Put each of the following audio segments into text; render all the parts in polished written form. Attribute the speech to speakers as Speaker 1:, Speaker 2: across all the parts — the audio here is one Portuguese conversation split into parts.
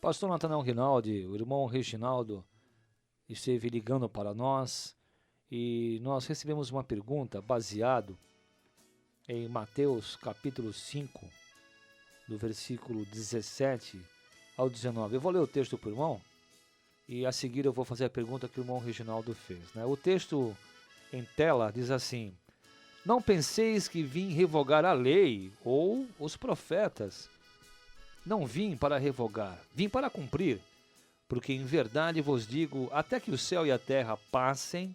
Speaker 1: Pastor Natanael Rinaldi, o irmão Reginaldo, esteve ligando para nós e nós recebemos uma pergunta baseado em Mateus capítulo 5, do versículo 17 ao 19. Eu vou ler o texto para o irmão e a seguir eu vou fazer a pergunta que o irmão Reginaldo fez, né? O texto em tela diz assim: Não penseis que vim revogar a lei ou os profetas. Não vim para revogar, vim para cumprir. Porque em verdade vos digo, até que o céu e a terra passem,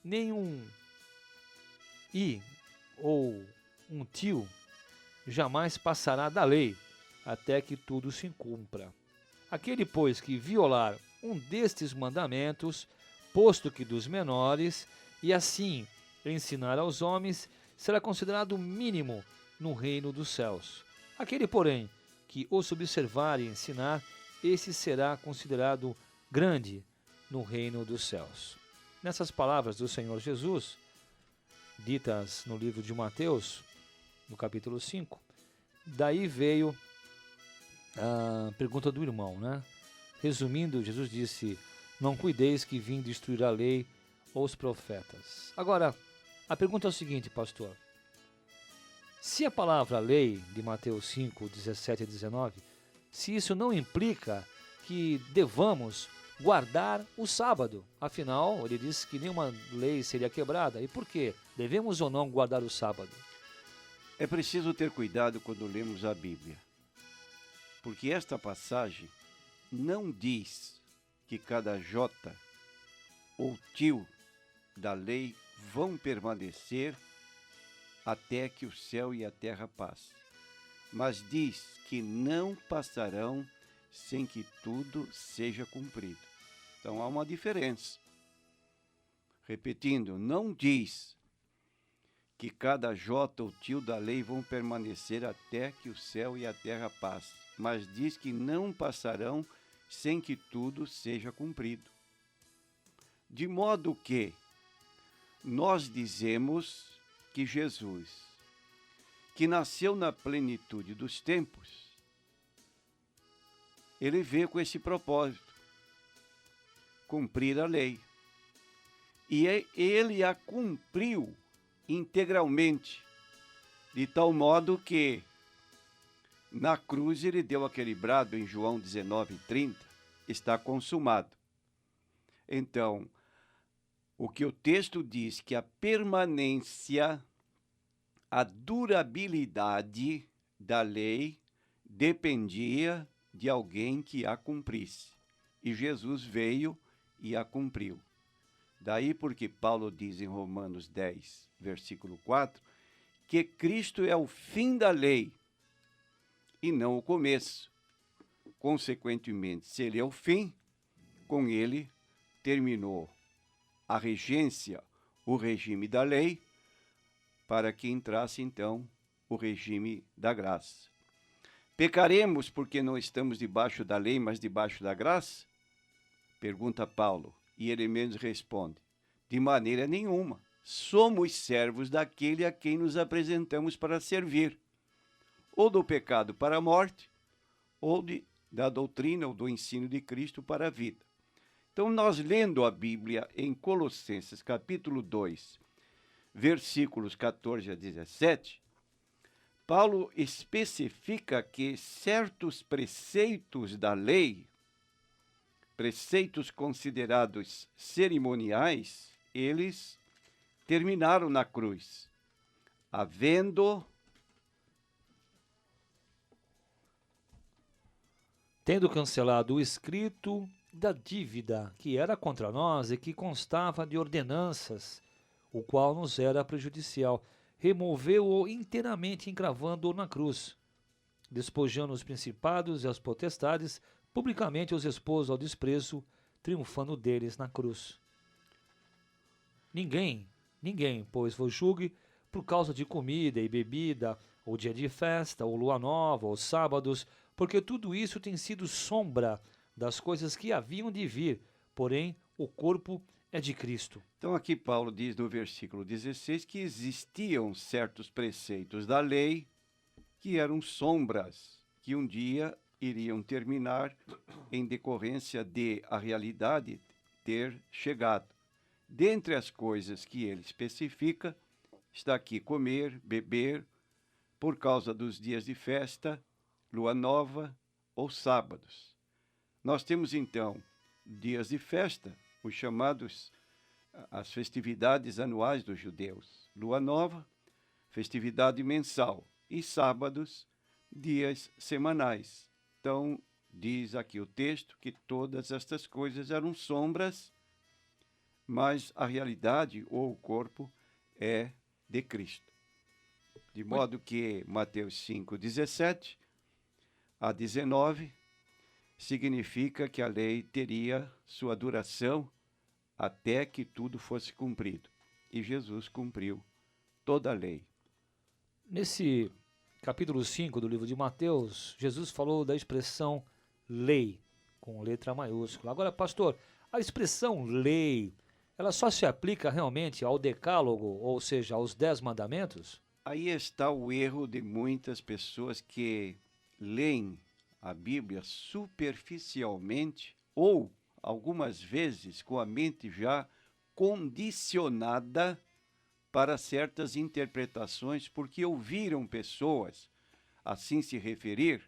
Speaker 1: nenhum i ou um tio jamais passará da lei, até que tudo se cumpra. Aquele, pois, que violar um destes mandamentos, posto que dos menores, e assim ensinar aos homens, será considerado mínimo no reino dos céus. Aquele, porém, que os observar e ensinar, esse será considerado grande no reino dos céus. Nessas palavras do Senhor Jesus, ditas no livro de Mateus, no capítulo 5, daí veio a pergunta do irmão, né? Resumindo, Jesus disse: Não cuideis que vim destruir a lei ou os profetas. Agora, a pergunta é o seguinte, pastor. Se a palavra lei de Mateus 5, 17 e 19, se isso não implica que devamos guardar o sábado. Afinal, ele disse que nenhuma lei seria quebrada. E por quê? Devemos ou não guardar o sábado?
Speaker 2: É preciso ter cuidado quando lemos a Bíblia, porque esta passagem não diz que cada jota ou tio da lei vão permanecer até que o céu e a terra passem, mas diz que não passarão sem que tudo seja cumprido. Então há uma diferença. Repetindo, não diz que cada jota ou tio da lei vão permanecer até que o céu e a terra passem, mas diz que não passarão sem que tudo seja cumprido. De modo que nós dizemos que Jesus, que nasceu na plenitude dos tempos, ele veio com esse propósito, cumprir a lei. E ele a cumpriu integralmente, de tal modo que na cruz ele deu aquele brado em João 19:30, está consumado. Então, o que o texto diz que a permanência, a durabilidade da lei dependia de alguém que a cumprisse. E Jesus veio e a cumpriu. Daí porque Paulo diz em Romanos 10, versículo 4, que Cristo é o fim da lei e não o começo. Consequentemente, se ele é o fim, com ele terminou a regência, o regime da lei, para que entrasse então o regime da graça. Pecaremos porque não estamos debaixo da lei, mas debaixo da graça? Pergunta Paulo, e ele mesmo responde: de maneira nenhuma. Somos servos daquele a quem nos apresentamos para servir, ou do pecado para a morte, ou da doutrina ou do ensino de Cristo para a vida. Então, nós lendo a Bíblia em Colossenses capítulo 2, versículos 14 a 17, Paulo especifica que certos preceitos da lei, preceitos considerados cerimoniais, eles terminaram na cruz,
Speaker 1: tendo cancelado o escrito da dívida que era contra nós e que constava de ordenanças, o qual nos era prejudicial, removeu-o inteiramente, encravando-o na cruz, despojando os principados e as potestades, publicamente os expôs ao desprezo, triunfando deles na cruz. Ninguém, pois, vos julgue por causa de comida e bebida, ou dia de festa, ou lua nova, ou sábados, porque tudo isso tem sido sombra das coisas que haviam de vir, porém o corpo é de Cristo.
Speaker 2: Então aqui Paulo diz no versículo 16 que existiam certos preceitos da lei que eram sombras, que um dia iriam terminar em decorrência de a realidade ter chegado. Dentre as coisas que ele especifica, está aqui comer, beber, por causa dos dias de festa, lua nova ou sábados. Nós temos, então, dias de festa, os chamados, as festividades anuais dos judeus. Lua nova, festividade mensal. E sábados, dias semanais. Então, diz aqui o texto que todas estas coisas eram sombras, mas a realidade, ou o corpo, é de Cristo. De modo que Mateus 5, 17 a 19 significa que a lei teria sua duração até que tudo fosse cumprido. E Jesus cumpriu toda a lei.
Speaker 1: Nesse capítulo 5 do livro de Mateus, Jesus falou da expressão lei, com letra maiúscula. Agora, pastor, a expressão lei, ela só se aplica realmente ao decálogo, ou seja, aos 10 mandamentos?
Speaker 2: Aí está o erro de muitas pessoas que leem a Bíblia superficialmente ou, algumas vezes, com a mente já condicionada para certas interpretações, porque ouviram pessoas assim se referir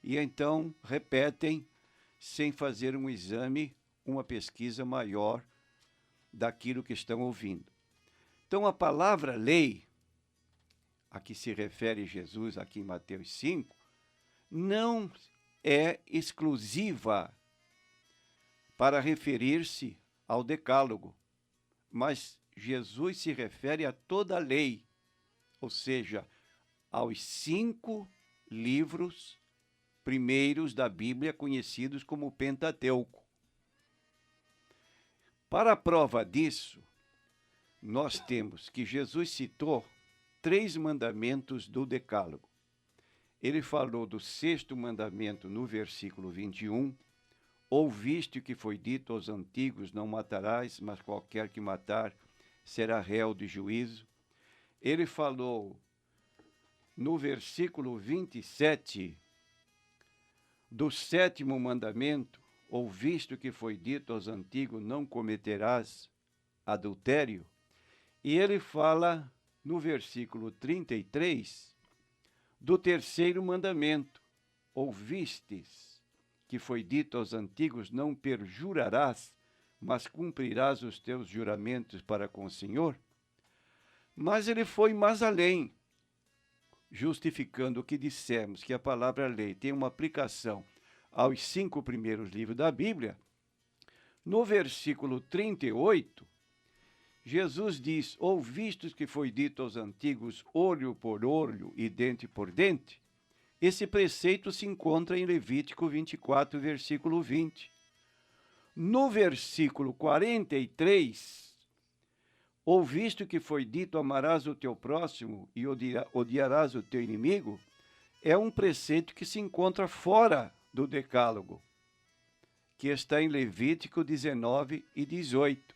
Speaker 2: e então repetem sem fazer um exame, uma pesquisa maior daquilo que estão ouvindo. Então, a palavra lei, a que se refere Jesus aqui em Mateus 5, não é exclusiva para referir-se ao decálogo, mas Jesus se refere a toda a lei, ou seja, aos 5 livros primeiros da Bíblia, conhecidos como Pentateuco. Para a prova disso, nós temos que Jesus citou 3 mandamentos do decálogo. Ele falou do 6º mandamento no versículo 21, ouviste o que foi dito aos antigos, não matarás, mas qualquer que matar será réu de juízo. Ele falou no versículo 27 do 7º mandamento, ouviste o que foi dito aos antigos, não cometerás adultério. E ele fala no versículo 33 do 3º mandamento, ouvistes que foi dito aos antigos, não perjurarás, mas cumprirás os teus juramentos para com o Senhor. Mas ele foi mais além, justificando o que dissemos, que a palavra lei tem uma aplicação aos 5 primeiros livros da Bíblia. No versículo 38, Jesus diz, ouvistes que foi dito aos antigos, olho por olho e dente por dente. Esse preceito se encontra em Levítico 24, versículo 20. No versículo 43, ouviste o que foi dito, amarás o teu próximo e odiarás o teu inimigo, é um preceito que se encontra fora do decálogo, que está em Levítico 19 e 18.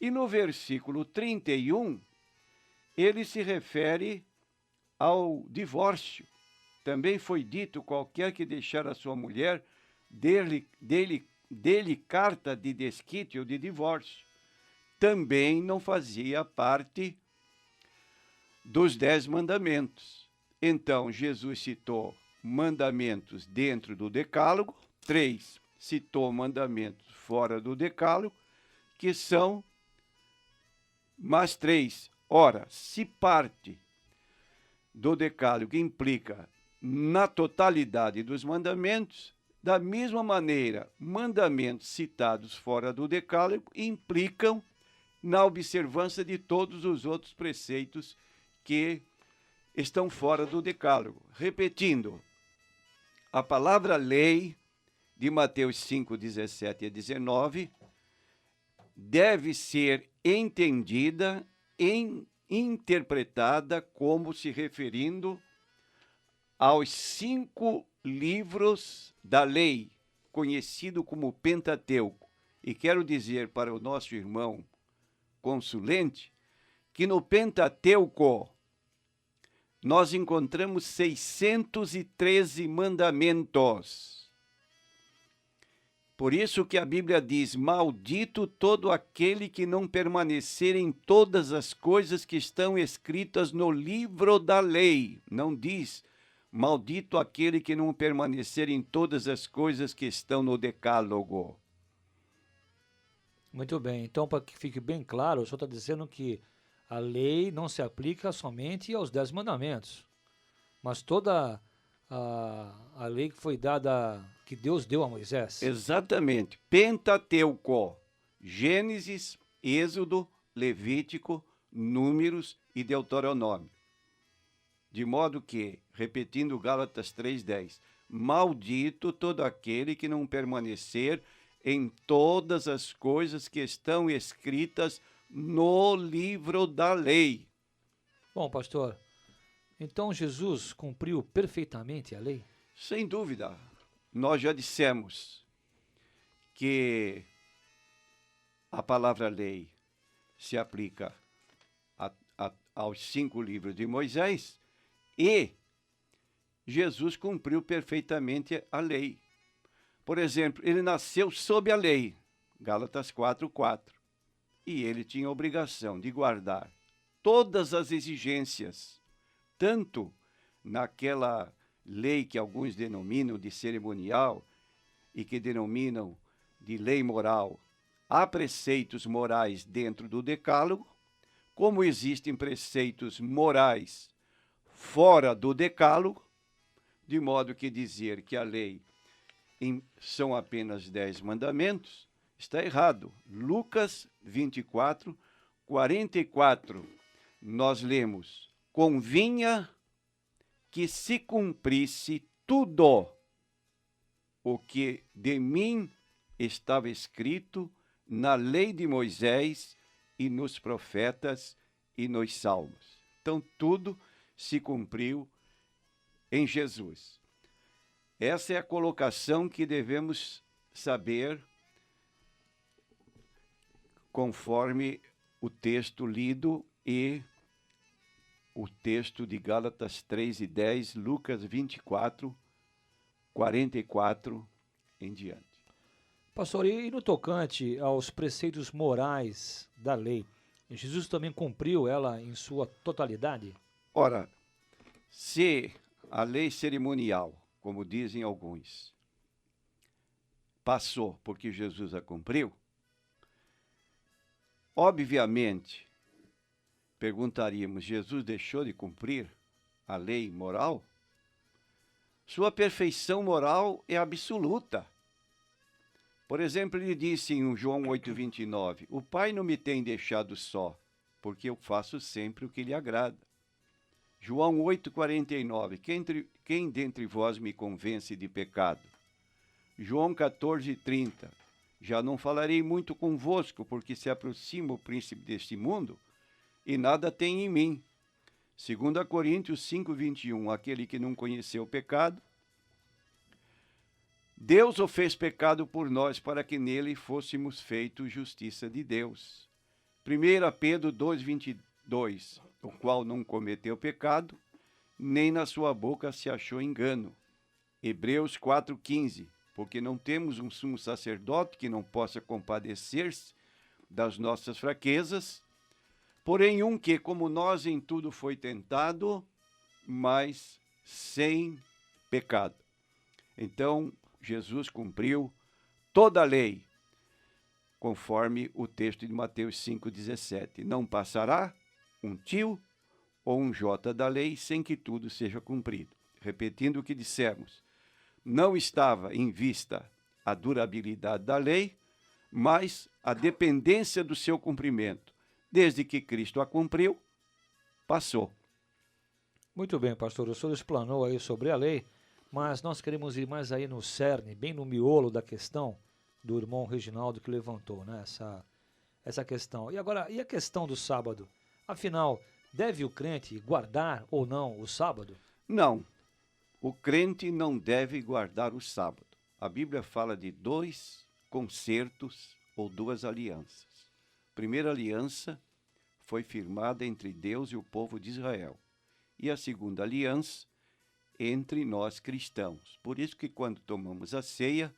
Speaker 2: E no versículo 31, ele se refere ao divórcio. Também foi dito, qualquer que deixar a sua mulher, dele carta de desquite ou de divórcio. Também não fazia parte dos 10 mandamentos. Então, Jesus citou mandamentos dentro do decálogo, 3 citou mandamentos fora do decálogo, que são mais 3. Ora, se parte do decálogo implica na totalidade dos mandamentos, da mesma maneira, mandamentos citados fora do decálogo implicam na observância de todos os outros preceitos que estão fora do decálogo. Repetindo, a palavra lei de Mateus 5, 17 a 19 deve ser entendida e interpretada como se referindo aos 5 livros da lei, conhecido como Pentateuco. E quero dizer para o nosso irmão consulente que no Pentateuco nós encontramos 613 mandamentos. Por isso que a Bíblia diz: maldito todo aquele que não permanecer em todas as coisas que estão escritas no livro da lei. Não diz: maldito aquele que não permanecer em todas as coisas que estão no decálogo.
Speaker 1: Muito bem. Então, para que fique bem claro, o senhor está dizendo que a lei não se aplica somente aos 10 mandamentos, mas toda a lei que foi dada, que Deus deu a Moisés.
Speaker 2: Exatamente. Pentateuco, Gênesis, Êxodo, Levítico, Números e Deuteronômio. De modo que, repetindo Gálatas 3:10, maldito todo aquele que não permanecer em todas as coisas que estão escritas no livro da lei.
Speaker 1: Bom, pastor, então Jesus cumpriu perfeitamente a lei?
Speaker 2: Sem dúvida, nós já dissemos que a palavra lei se aplica aos 5 livros de Moisés e Jesus cumpriu perfeitamente a lei. Por exemplo, ele nasceu sob a lei, Gálatas 4:4, e ele tinha a obrigação de guardar todas as exigências, tanto naquela lei que alguns denominam de cerimonial e que denominam de lei moral. Há preceitos morais dentro do decálogo, como existem preceitos morais fora do decálogo, de modo que dizer que a lei são apenas 10 mandamentos está errado. Lucas 24, 44, nós lemos: convinha que se cumprisse tudo o que de mim estava escrito na lei de Moisés e nos profetas e nos salmos. Então, tudo se cumpriu em Jesus. Essa é a colocação que devemos saber conforme o texto lido e o texto de Gálatas 3:10, Lucas 24, 44 em diante.
Speaker 1: Pastor, e no tocante aos preceitos morais da lei, Jesus também cumpriu ela em sua totalidade?
Speaker 2: Ora, se a lei cerimonial, como dizem alguns, passou porque Jesus a cumpriu, obviamente, perguntaríamos: Jesus deixou de cumprir a lei moral? Sua perfeição moral é absoluta. Por exemplo, ele disse em João 8:29, o Pai não me tem deixado só, porque eu faço sempre o que lhe agrada. João 8:49, quem dentre vós me convence de pecado? João 14:30, já não falarei muito convosco, porque se aproxima o príncipe deste mundo, e nada tem em mim. 2 Coríntios 5:21, aquele que não conheceu o pecado, Deus o fez pecado por nós, para que nele fôssemos feitos justiça de Deus. 1 Pedro 2:22, o qual não cometeu pecado, nem na sua boca se achou engano. Hebreus 4:15, porque não temos um sumo sacerdote que não possa compadecer-se das nossas fraquezas, porém um que, como nós, em tudo foi tentado, mas sem pecado. Então, Jesus cumpriu toda a lei, conforme o texto de Mateus 5:17. Não passará um tio ou um jota da lei sem que tudo seja cumprido. Repetindo o que dissemos, não estava em vista a durabilidade da lei, mas a dependência do seu cumprimento. Desde que Cristo a cumpriu, passou.
Speaker 1: Muito bem, pastor, o senhor explanou aí sobre a lei, mas nós queremos ir mais aí no cerne, bem no miolo da questão do irmão Reginaldo que levantou, né, essa questão. E agora, e a questão do sábado? Afinal, deve o crente guardar ou não o sábado?
Speaker 2: Não, o crente não deve guardar o sábado. A Bíblia fala de 2 concertos ou 2 alianças. A primeira aliança foi firmada entre Deus e o povo de Israel. e a segunda aliança entre nós cristãos. Por isso que quando tomamos a ceia,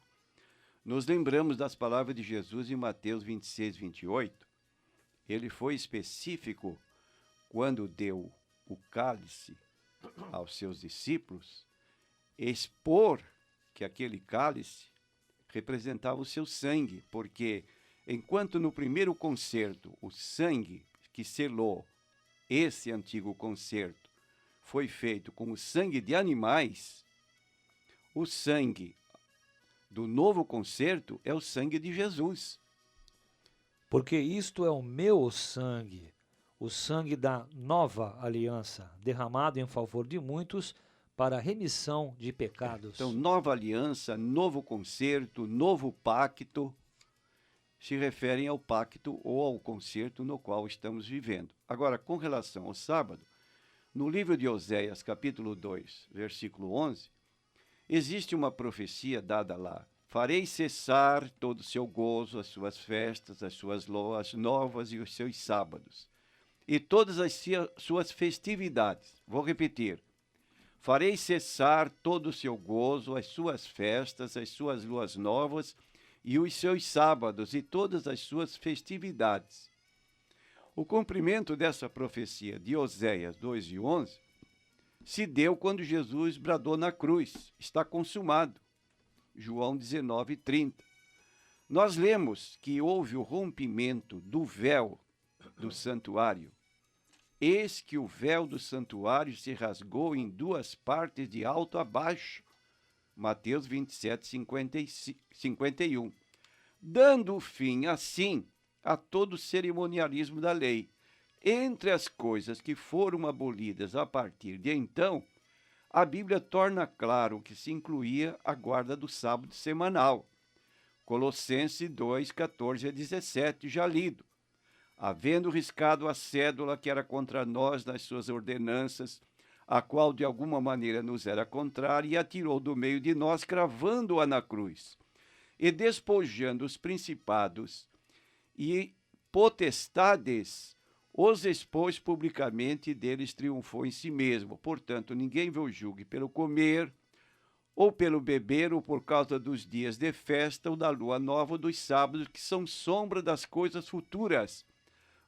Speaker 2: nos lembramos das palavras de Jesus em Mateus 26, 28. Ele foi específico quando deu o cálice aos seus discípulos, expor que aquele cálice representava o seu sangue, porque enquanto no primeiro concerto o sangue que selou esse antigo concerto foi feito com o sangue de animais, o sangue do novo concerto é o sangue de Jesus.
Speaker 1: Porque isto é o meu sangue, o sangue da nova aliança, derramado em favor de muitos para a remissão de pecados.
Speaker 2: Então, nova aliança, novo concerto, novo pacto, se referem ao pacto ou ao concerto no qual estamos vivendo. Agora, com relação ao sábado, no livro de Oséias, capítulo 2, versículo 11, existe uma profecia dada lá. Farei cessar todo o seu gozo, as suas festas, as suas loas novas e os seus sábados, e todas as suas festividades. Vou repetir. Farei cessar todo o seu gozo, as suas festas, as suas luas novas e os seus sábados e todas as suas festividades. O cumprimento dessa profecia de Oséias 2:11 se deu quando Jesus bradou na cruz: está consumado. João 19:30. Nós lemos que houve o rompimento do véu do santuário. Eis que o véu do santuário se rasgou em duas partes de alto a baixo. Mateus 27:51. Dando fim, assim, a todo o cerimonialismo da lei. Entre as coisas que foram abolidas a partir de então, a Bíblia torna claro que se incluía a guarda do sábado semanal. Colossenses 2:14-17, já lido. Havendo riscado a cédula que era contra nós nas suas ordenanças, a qual de alguma maneira nos era contrária, e atirou do meio de nós, cravando-a na cruz. E despojando os principados e potestades, os expôs publicamente e deles triunfou em si mesmo. Portanto, ninguém vos julgue pelo comer, ou pelo beber, ou por causa dos dias de festa, ou da lua nova, ou dos sábados, que são sombra das coisas futuras,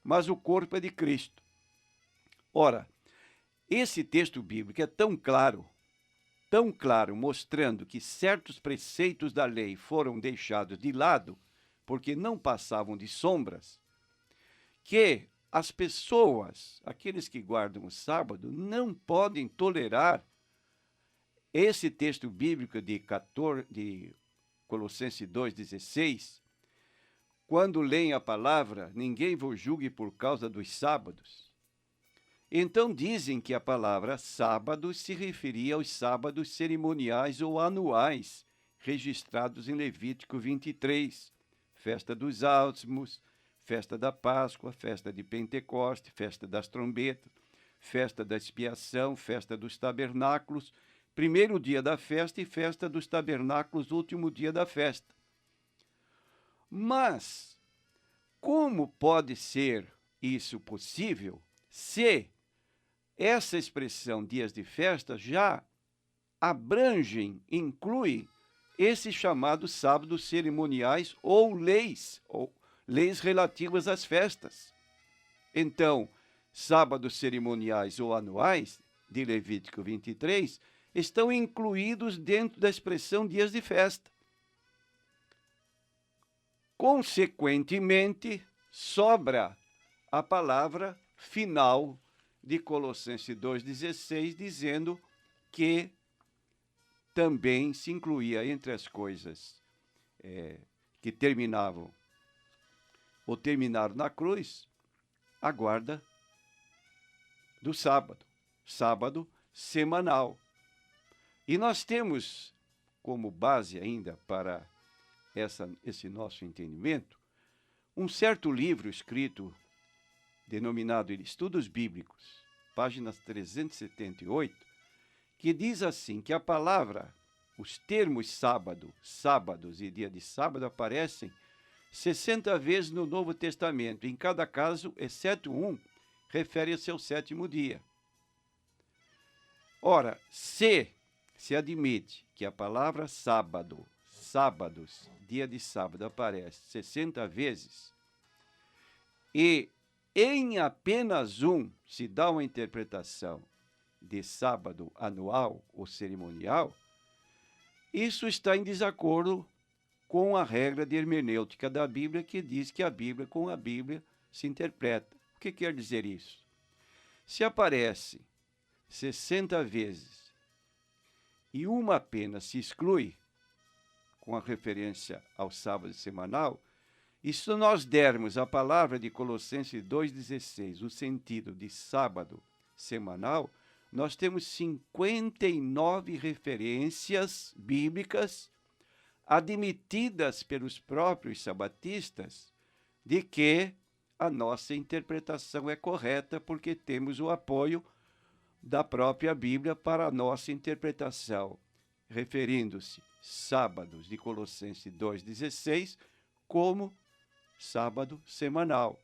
Speaker 2: mas o corpo é de Cristo. Ora, esse texto bíblico é tão claro, mostrando que certos preceitos da lei foram deixados de lado, porque não passavam de sombras, que as pessoas, aqueles que guardam o sábado, não podem tolerar esse texto bíblico de Colossenses 2:16, quando leem a palavra, ninguém vos julgue por causa dos sábados. Então dizem que a palavra sábado se referia aos sábados cerimoniais ou anuais, registrados em Levítico 23, festa dos ázimos, festa da Páscoa, festa de Pentecoste, festa das trombetas, festa da expiação, festa dos tabernáculos, primeiro dia da festa e festa dos tabernáculos, último dia da festa. Mas, como pode ser isso possível se essa expressão dias de festa já inclui esses chamados sábados cerimoniais ou leis relativas às festas? Então, sábados cerimoniais ou anuais, de Levítico 23, estão incluídos dentro da expressão dias de festa. Consequentemente, sobra a palavra final de Colossenses 2:16, dizendo que também se incluía entre as coisas que terminaram na cruz, a guarda do sábado semanal. E nós temos como base ainda para esse nosso entendimento um certo livro escrito, denominado Estudos Bíblicos, páginas 378, que diz assim, que a palavra, os termos sábados e dia de sábado aparecem 60 vezes no Novo Testamento. Em cada caso, exceto um, refere-se ao sétimo dia. Ora, se admite que a palavra sábado, sábados, dia de sábado, aparece 60 vezes, e em apenas um se dá uma interpretação de sábado anual ou cerimonial, isso está em desacordo com a regra de hermenêutica da Bíblia, que diz que a Bíblia com a Bíblia se interpreta. O que quer dizer isso? Se aparece 60 vezes e uma apenas se exclui, com a referência ao sábado semanal, e se nós dermos a palavra de Colossenses 2,16, o sentido de sábado semanal, nós temos 59 referências bíblicas admitidas pelos próprios sabatistas de que a nossa interpretação é correta, porque temos o apoio da própria Bíblia para a nossa interpretação, referindo-se sábados de Colossenses 2,16 como sábado semanal.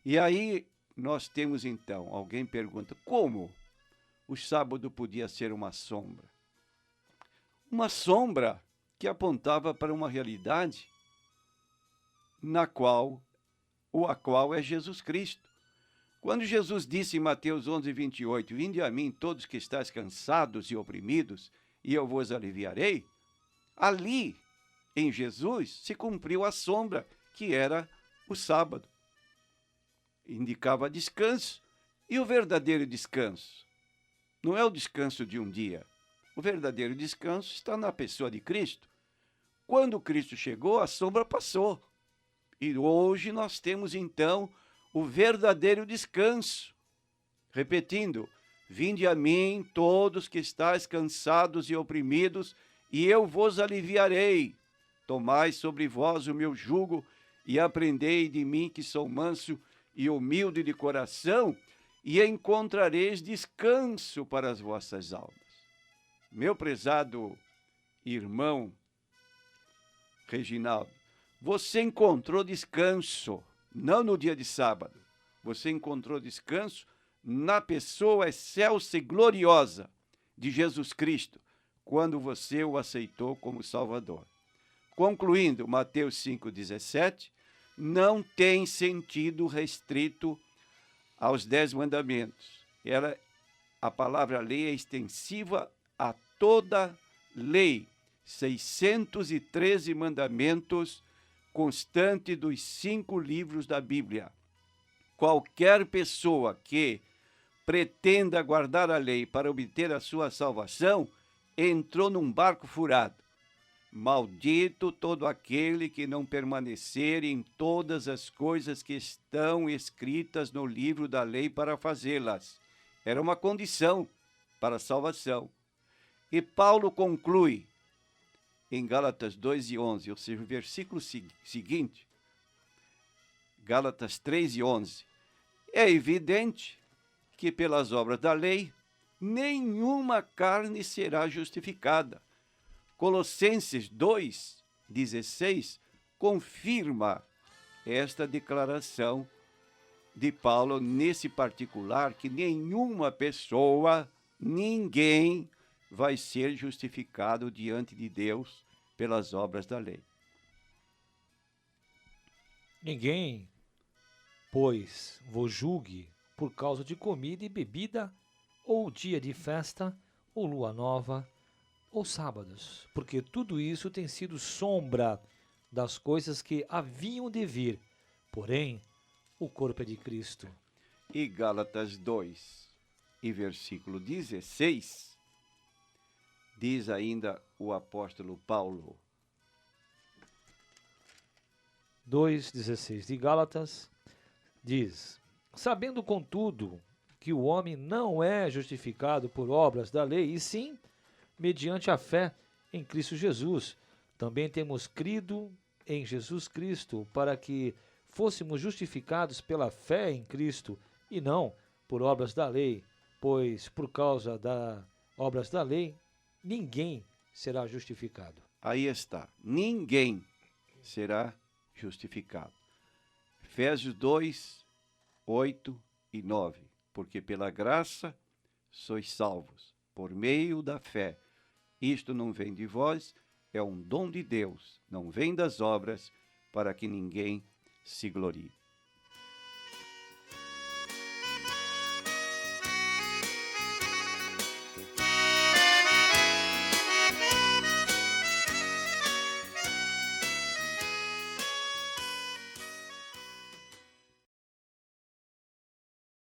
Speaker 2: E aí nós temos então, alguém pergunta, como o sábado podia ser uma sombra? Uma sombra que apontava para uma realidade a qual é Jesus Cristo. Quando Jesus disse em Mateus 11:28, vinde a mim todos que estáis cansados e oprimidos, e eu vos aliviarei, ali em Jesus se cumpriu a sombra, que era o sábado. Indicava descanso. E o verdadeiro descanso? Não é o descanso de um dia. O verdadeiro descanso está na pessoa de Cristo. Quando Cristo chegou, a sombra passou. E hoje nós temos, então, o verdadeiro descanso. Repetindo, vinde a mim todos que estáis cansados e oprimidos, e eu vos aliviarei. Tomai sobre vós o meu jugo e aprendei de mim, que sou manso e humilde de coração, e encontrareis descanso para as vossas almas. Meu prezado irmão Reginaldo, você encontrou descanso, não no dia de sábado. Você encontrou descanso na pessoa excelsa e gloriosa de Jesus Cristo, quando você o aceitou como Salvador. Concluindo, Mateus 5,17, não tem sentido restrito aos 10 mandamentos. A palavra lei é extensiva a toda lei. 613 mandamentos, constante dos 5 livros da Bíblia. Qualquer pessoa que pretenda guardar a lei para obter a sua salvação, entrou num barco furado. Maldito todo aquele que não permanecer em todas as coisas que estão escritas no livro da lei para fazê-las. Era uma condição para a salvação. E Paulo conclui em Gálatas 2:11, ou seja, o versículo seguinte, Gálatas 3:11, é evidente que pelas obras da lei nenhuma carne será justificada. Colossenses 2:16 confirma esta declaração de Paulo nesse particular, que nenhuma pessoa, ninguém vai ser justificado diante de Deus pelas obras da lei.
Speaker 1: Ninguém, pois, vos julgue por causa de comida e bebida, ou dia de festa, ou lua nova, ou sábados, porque tudo isso tem sido sombra das coisas que haviam de vir. Porém, o corpo é de Cristo.
Speaker 2: E Gálatas 2, e versículo 16, diz ainda o apóstolo Paulo.
Speaker 1: 2,16 de Gálatas diz: sabendo, contudo, que o homem não é justificado por obras da lei, e sim mediante a fé em Cristo Jesus. Também temos crido em Jesus Cristo, para que fôssemos justificados pela fé em Cristo, e não por obras da lei, pois por causa das obras da lei, ninguém será justificado.
Speaker 2: Aí está, ninguém será justificado. Efésios 2, 8 e 9. Porque pela graça sois salvos, por meio da fé. Isto não vem de vós, é um dom de Deus, não vem das obras, para que ninguém se glorie.